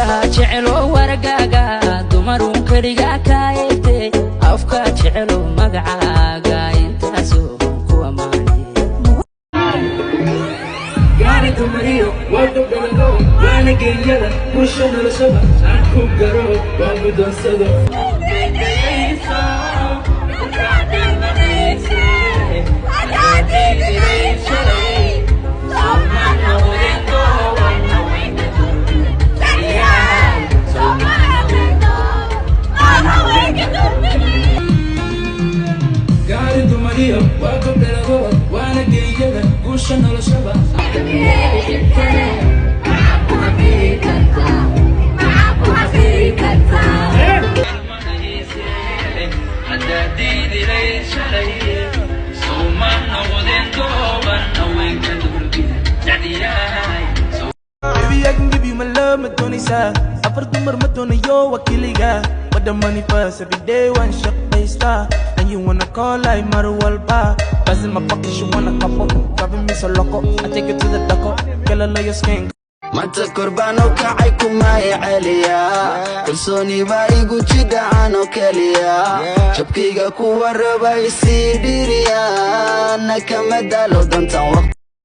لا جعلوا ورقاقا دمرون كريقا كايتي أفكا جعلوا مقعاقا ينتاسوا كوا ماني قاري دمريو وردو بلدو وانا قيلا وشنا لشبا عدكو قرو وابدون صدو وأقوم بالغور وأنا جيدة وشنا لشبا معاكم فيك أنت معاكم فيك أنت حداديدي ليش علي صوما نودين دوبا نوين كدوربي تعدياي Baby, I can give you my love, Madonna. I first number Madonna, yo, Wakiliga. But the money first, every day, one shot, they star. And you wanna call like Marwal Bar. Pass in my pocket, she wanna couple. Driving me so loco, I take it to the doco. Girl, I love your skin. Mata kurbano kacaykum ay celiya kalsooni baa igu jidacano keliya jabkayga ku warabay sii dhiriya nakama daalo dantan waqti